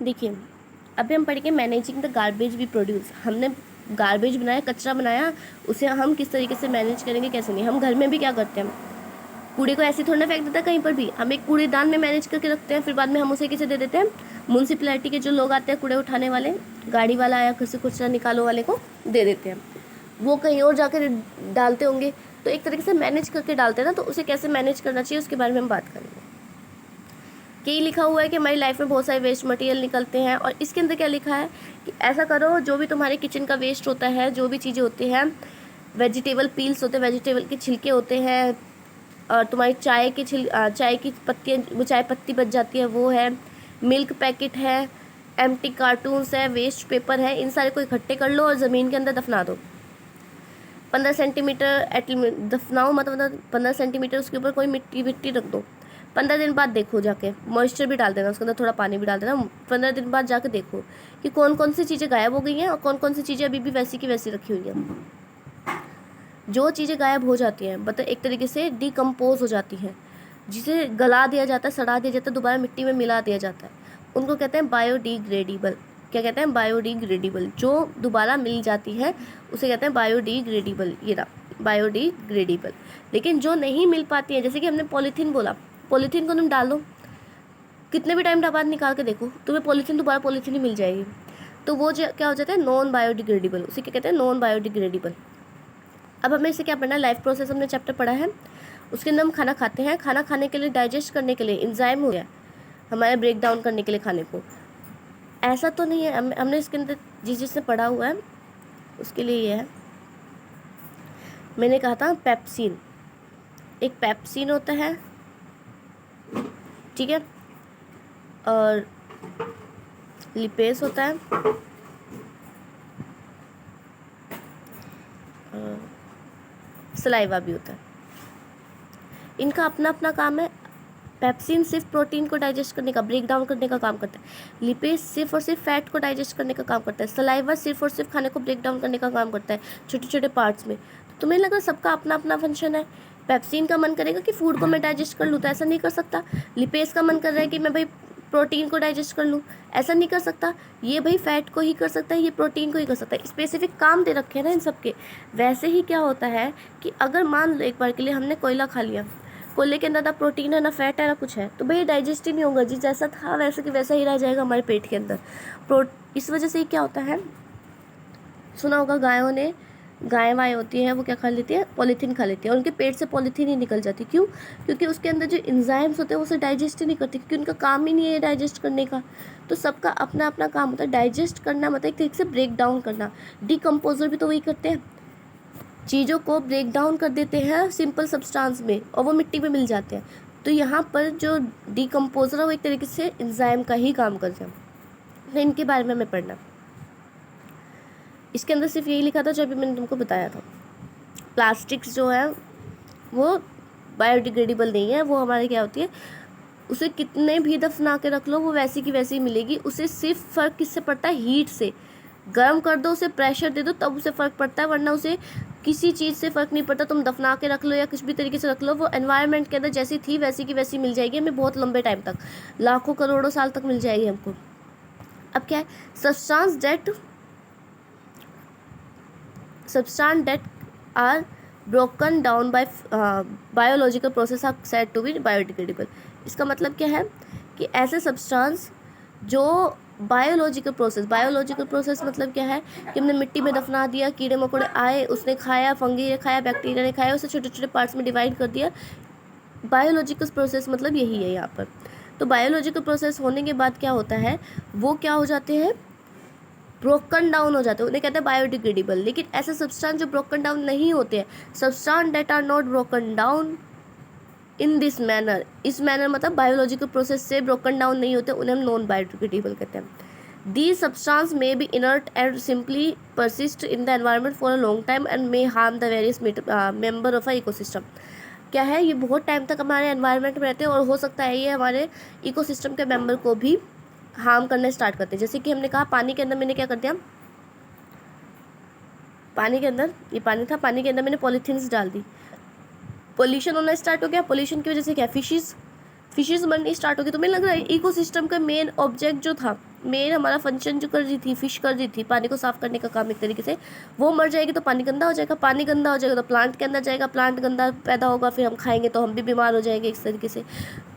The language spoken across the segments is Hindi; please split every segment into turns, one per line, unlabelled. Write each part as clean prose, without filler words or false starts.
देखिए, अभी हम पढ़ेंगे managing the garbage we produce. हमने गार्बेज बनाया, कचरा बनाया, उसे हम किस तरीके से मैनेज करेंगे, कैसे नहीं। हम घर में भी क्या करते हैं, कूड़े को ऐसे थोड़ा ना फेंक देता कहीं पर भी, हम एक कूड़ेदान में मैनेज करके रखते हैं, फिर बाद में हम उसे किसे दे देते हैं, म्यूनसिपैलिटी के जो लोग आते हैं कूड़े उठाने वाले, गाड़ी वाला आया घर से कचरा निकालो वाले को दे देते हैं, वो कहीं और जाकर डालते होंगे। तो एक तरीके से मैनेज करके डालते हैं ना, तो उसे कैसे मैनेज करना चाहिए उसके बारे में हम बात करेंगे। कि लिखा हुआ है कि हमारी लाइफ में बहुत सारे वेस्ट मटेरियल निकलते हैं, और इसके अंदर क्या लिखा है कि ऐसा करो, जो भी तुम्हारे किचन का वेस्ट होता है, जो भी चीज़ें होती हैं, वेजिटेबल पील्स होते हैं, वेजिटेबल के छिलके होते हैं, और तुम्हारी चाय की पत्तियाँ, वो चाय पत्ती बच जाती है वो है, मिल्क पैकेट है, एम्प्टी कार्टून्स है, वेस्ट पेपर है, इन सारे को इकट्ठे कर लो और ज़मीन के अंदर दफना दो। 15 सेंटीमीटर दफनाओ, मतलब 15 सेंटीमीटर उसके ऊपर कोई मिट्टी रख दो। 15 दिन बाद देखो जाके, मॉइस्चर भी डाल देना उसके अंदर, थोड़ा पानी भी डाल देना। 15 दिन बाद जाके देखो कि कौन कौन सी चीज़ें गायब हो गई हैं और कौन कौन सी चीज़ें अभी भी वैसी की वैसी रखी हुई हैं। जो चीज़ें गायब हो जाती हैं, मतलब एक तरीके से डिकम्पोज हो जाती हैं, जिसे गला दिया जाता है, सड़ा दिया जाता है, दोबारा मिट्टी में मिला दिया जाता है, उनको कहते हैं बायोडिग्रेडेबल। क्या कहते हैं? बायोडिग्रेडेबल। जो दोबारा मिल जाती है उसे कहते हैं बायोडिग्रेडेबल। ये रहा बायोडिग्रेडेबल। लेकिन जो नहीं मिल पाती है, जैसे कि हमने पॉलीथीन बोला, पॉलीथीन को तुम डाल दो, कितने भी टाइम बाद निकाल के देखो, तुम्हें पॉलीथीन दोबारा पॉलीथीन ही मिल जाएगी। तो वो क्या हो जाता है? Non biodegradable. उसे क्या कहते हैं? Non biodegradable. अब हमें इसे क्या पढ़ना है? लाइफ प्रोसेस हमने चैप्टर पढ़ा है, उसके अंदर हम खाना खाते हैं, खाना खाने के लिए, डाइजेस्ट करने के लिए एंजाइम हो गया हमारे, ब्रेक डाउन करने के लिए खाने को। ऐसा तो नहीं है, हमने इसके अंदर जिसने पढ़ा हुआ है उसके लिए ये है, मैंने कहा था पेप्सिन, एक पेप्सिन होता है, ठीक है, और लिपेस होता है, सलाइवा भी होता है। इनका अपना अपना काम है। पेप्सिन सिर्फ प्रोटीन को डाइजेस्ट करने का, ब्रेक डाउन करने का काम करता है। लिपेज सिर्फ और सिर्फ फैट को डाइजेस्ट करने का काम करता है। सलाइवा सिर्फ और सिर्फ खाने को ब्रेक डाउन करने का काम करता है, छोटे छोटे पार्ट्स में। तो तुम्हें लगा सबका अपना अपना फंक्शन है। पेप्सिन का मन करेगा कि फूड को मैं डाइजेस्ट कर लूँ, तो ऐसा नहीं कर सकता। लिपेज का मन कर रहा है कि मैं भाई प्रोटीन को डाइजेस्ट कर लूँ, ऐसा नहीं कर सकता। ये भाई फैट को ही कर सकता है, ये प्रोटीन को ही कर सकता है। स्पेसिफिक काम दे रखे हैं ना इन सबके। वैसे ही क्या होता है कि अगर मान लो एक बार के लिए हमने कोयला खा लिया, कोयले के अंदर ना प्रोटीन है, ना फैट है, ना कुछ है, तो भाई डाइजेस्ट ही नहीं होगा जी। जैसा था वैसे कि वैसा ही रह जाएगा हमारे पेट के अंदर। इस वजह से क्या होता है, सुना होगा गायों ने, गाय वाय होती है वो क्या खा लेती है? पॉलीथीन खा लेती है, और उनके पेट से पॉलीथीन ही निकल जाती। क्यों? क्योंकि उसके अंदर जो इंजाइम्स होते हैं वो उसे डाइजेस्ट ही नहीं करते, क्योंकि उनका काम ही नहीं है डाइजेस्ट करने का। तो सबका अपना अपना काम होता है। डाइजेस्ट करना मतलब एक तरीके से ब्रेक डाउन करना। डिकम्पोजर भी तो वही करते हैं, चीज़ों को ब्रेक डाउन कर देते हैं सिंपल सब्सटेंस में, और वो मिट्टी में मिल जाते हैं। तो यहाँ पर जो डिकम्पोजर है वो एक तरीके से एंजाइम का ही काम करते हैं। तो इनके बारे में हमें पढ़ना। इसके अंदर सिर्फ यही लिखा था जो अभी मैंने तुमको बताया था। प्लास्टिक्स जो है वो बायोडिग्रेडेबल नहीं है, वो हमारे क्या होती है, उसे कितने भी दफना के रख लो वो वैसी की वैसी मिलेगी। उसे सिर्फ फ़र्क किससे पड़ता है? हीट से। गर्म कर दो, उसे प्रेशर दे दो, तब उसे फ़र्क पड़ता है, वरना उसे किसी चीज़ से फ़र्क नहीं पड़ता। तुम दफना के रख लो या किसी भी तरीके से रख लो, वो एनवायरनमेंट के अंदर जैसी थी वैसी की वैसी मिल जाएगी हमें, बहुत लंबे टाइम तक, लाखों करोड़ों साल तक मिल जाएगी हमको। अब क्या है? substance that are broken down by biological process are said to be biodegradable। इसका मतलब क्या है कि ऐसे सब्सटेंस जो बायोलॉजिकल प्रोसेस मतलब क्या है कि हमने मिट्टी में दफना दिया, कीड़े मकोड़े आए, उसने खाया, फंगी ने खाया, बैक्टीरिया ने खाया, उसे छोटे छोटे पार्ट्स में डिवाइड कर दिया। बायोलॉजिकल प्रोसेस मतलब यही है यहाँ पर। तो बायोलॉजिकल प्रोसेस होने के बाद क्या होता है, वो क्या हो जाते हैं? ब्रोकन डाउन हो जाते हैं, उन्हें कहते हैं बायोडिग्रेडेबल। लेकिन ऐसे सब्सटेंस जो ब्रोकन डाउन नहीं होते हैं, substance that are not broken down in this manner, इस मैनर मतलब बायोलॉजिकल प्रोसेस से ब्रोकन डाउन नहीं होते, उन्हें हम नॉन बायोडिग्रेडेबल कहते हैं। These substance may be inert and simply persist in the environment for a long time and may harm the various member of a ecosystem. क्या है, ये बहुत टाइम तक हमारे एनवायरनमेंट में रहते हैं, और हो सकता है ये हमारे इकोसिस्टम के मेंबर को भी हार्म करना स्टार्ट करते हैं। जैसे कि हमने कहा पानी के अंदर मैंने क्या कर दिया, पानी के अंदर ये पानी था, पानी के अंदर मैंने पॉलीथीन्स डाल दी, पोल्यूशन होना स्टार्ट हो गया। पोल्यूशन की वजह से क्या, फिशेस फिशेस मरनी स्टार्ट होगी। तो मुझे लग रहा है इकोसिस्टम का मेन ऑब्जेक्ट जो था, मेन हमारा फंक्शन जो कर रही थी फिश, कर रही थी पानी को साफ करने का काम एक तरीके से, वो मर जाएगी तो पानी गंदा हो जाएगा, पानी गंदा हो जाएगा तो प्लांट के अंदर जाएगा, प्लांट गंदा पैदा होगा, फिर हम खाएंगे तो हम भी बीमार हो जाएंगे इस तरीके से।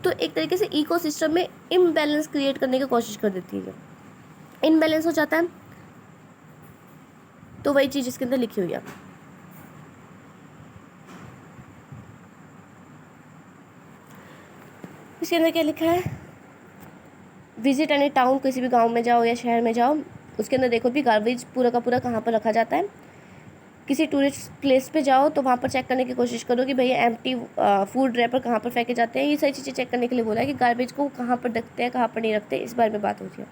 तो एक तरीके से इकोसिस्टम में इम्बैलेंस क्रिएट करने की कोशिश कर देती है। इम्बैलेंस हो जाता है तो वही चीज़ इसके अंदर लिखी हुई है। इसके अंदर क्या लिखा है, विजिट एनी टाउन, किसी भी गांव में जाओ या शहर में जाओ, उसके अंदर देखो भी गार्बेज पूरा का पूरा कहाँ पर रखा जाता है। किसी टूरिस्ट प्लेस पे जाओ तो वहाँ पर चेक करने की कोशिश करो कि भैया एम्प्टी फूड रैपर कहाँ पर फेंके जाते हैं। ये सारी चीज़ें चेक करने के लिए बोला है कि गार्बेज को कहाँ पर रखते हैं, कहाँ पर नहीं रखते, इस बारे में बात होती है।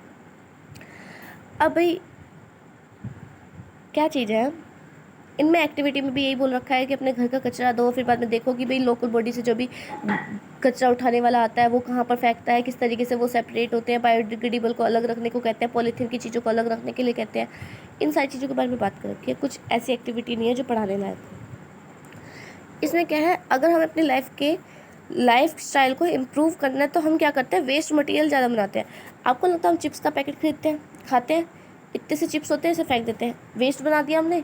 अब भाई क्या चीज़ है, इनमें एक्टिविटी में भी यही बोल रखा है कि अपने घर का कचरा दो, फिर बाद में देखो कि भाई लोकल बॉडी से जो भी कचरा उठाने वाला आता है वो कहाँ पर फेंकता है, किस तरीके से वो सेपरेट होते हैं, बायोडिग्रेडेबल को अलग रखने को कहते हैं, पॉलीथीन की चीज़ों को अलग रखने के लिए कहते हैं। इन सारी चीज़ों के बारे में बात कर रखी है। कुछ ऐसी एक्टिविटी नहीं है जो पढ़ाने लायक है। इसमें क्या है, अगर हम अपनी लाइफ स्टाइल को इम्प्रूव करना है तो हम क्या करते हैं, वेस्ट मटेरियल ज़्यादा बनाते हैं। आपको लगता है हम चिप्स का पैकेट खरीदते हैं, खाते हैं, इतने से चिप्स होते हैं, इसे फेंक देते हैं, वेस्ट बना दिया हमने।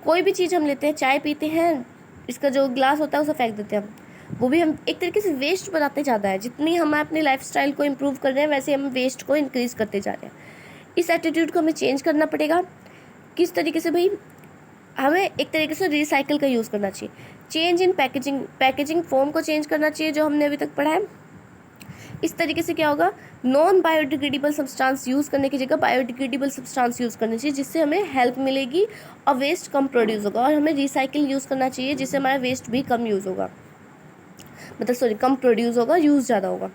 कोई भी चीज़ हम लेते हैं, चाय पीते हैं, इसका जो ग्लास होता है उसे फेंक देते हैं हम, वो भी हम एक तरीके से वेस्ट बनाते ज़्यादा है। जितनी हम अपनी लाइफस्टाइल को इम्प्रूव कर रहे हैं वैसे हम वेस्ट को इंक्रीज़ करते जा रहे हैं। इस एटीट्यूड को हमें चेंज करना पड़ेगा। किस तरीके से भाई, हमें एक तरीके से रिसाइकिल का यूज़ करना चाहिए। चेंज इन पैकेजिंग फॉर्म को चेंज करना चाहिए जो हमने अभी तक पढ़ा है। इस तरीके से क्या होगा, नॉन बायोडिग्रेडेबल सब्सटेंस यूज़ करने की जगह बायोडिग्रेडेबल सब्सटेंस यूज़ करनी चाहिए, जिससे हमें हेल्प मिलेगी और वेस्ट कम प्रोड्यूस होगा। और हमें रिसाइकिल यूज़ करना चाहिए जिससे हमारा वेस्ट भी कम यूज़ होगा, मतलब कम प्रोड्यूस होगा, यूज़ ज़्यादा होगा।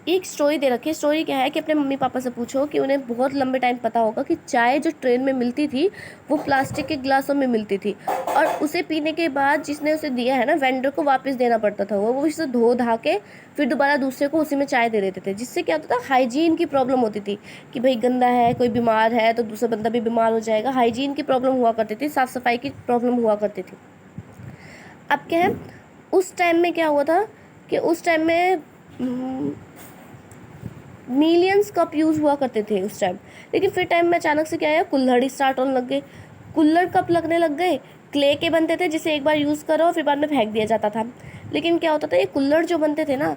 एक स्टोरी दे रखी है। स्टोरी क्या है कि अपने मम्मी पापा से पूछो कि उन्हें बहुत लंबे टाइम पता होगा कि चाय जो ट्रेन में मिलती थी वो प्लास्टिक के गिलासों में मिलती थी, और उसे पीने के बाद जिसने उसे दिया है ना, वेंडर को वापस देना पड़ता था। वो इसे धो धा के फिर दोबारा दूसरे को उसी में चाय दे देते थे, जिससे क्या होता था, हाइजीन की प्रॉब्लम होती थी कि भाई गंदा है, कोई बीमार है तो दूसरा बंदा भी बीमार हो जाएगा। हाइजीन की प्रॉब्लम हुआ करती थी, साफ़ सफाई की प्रॉब्लम हुआ करती थी। अब क्या है, उस टाइम में क्या हुआ था कि उस टाइम में मिलियंस कप यूज़ हुआ करते थे उस टाइम। लेकिन फिर टाइम में अचानक से क्या आया, कुल्हड़ स्टार्ट होने लग गए, कुल्हड़ कप लगने लग गए। क्ले के बनते थे जिसे एक बार यूज़ करो फिर बाद में फेंक दिया जाता था। लेकिन क्या होता था, ये कुल्हड़ जो बनते थे ना,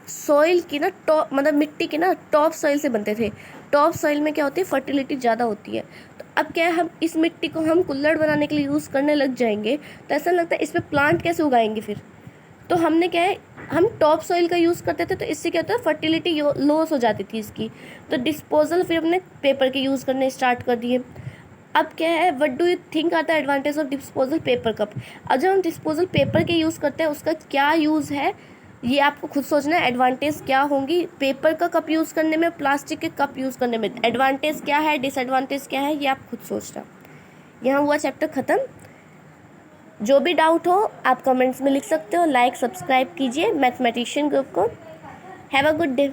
सॉइल की ना टॉप, मतलब मिट्टी की ना टॉप सॉइल से बनते थे। टॉप सॉइल में क्या होती है, फर्टिलिटी ज़्यादा होती है। तो अब क्या है, हम इस मिट्टी को हम कुल्हड़ बनाने के लिए यूज़ करने लग जाएंगे तो ऐसा लगता है इस पर प्लांट कैसे उगाएंगे फिर। तो हमने क्या है, हम टॉप सॉइल का यूज़ करते थे, तो इससे क्या होता है, फर्टिलिटी लॉस हो जाती थी इसकी। तो डिस्पोजल फिर हमने पेपर के यूज़ करने स्टार्ट कर दिए। अब क्या है, व्हाट डू यू थिंक आता है advantage of disposal paper cup. अब जब हम डिस्पोजल पेपर के यूज़ करते हैं उसका क्या यूज़ है, ये आपको खुद सोचना है। एडवांटेज क्या होंगी पेपर का कप यूज़ करने में, प्लास्टिक के कप यूज़ करने में, एडवांटेज क्या है, डिसएडवांटेज क्या है, ये आप खुद सोचना। यहाँ हुआ चैप्टर ख़त्म। जो भी डाउट हो आप कमेंट्स में लिख सकते हो। लाइक सब्सक्राइब कीजिए मैथमेटिशियन ग्रुप को। Have a good day.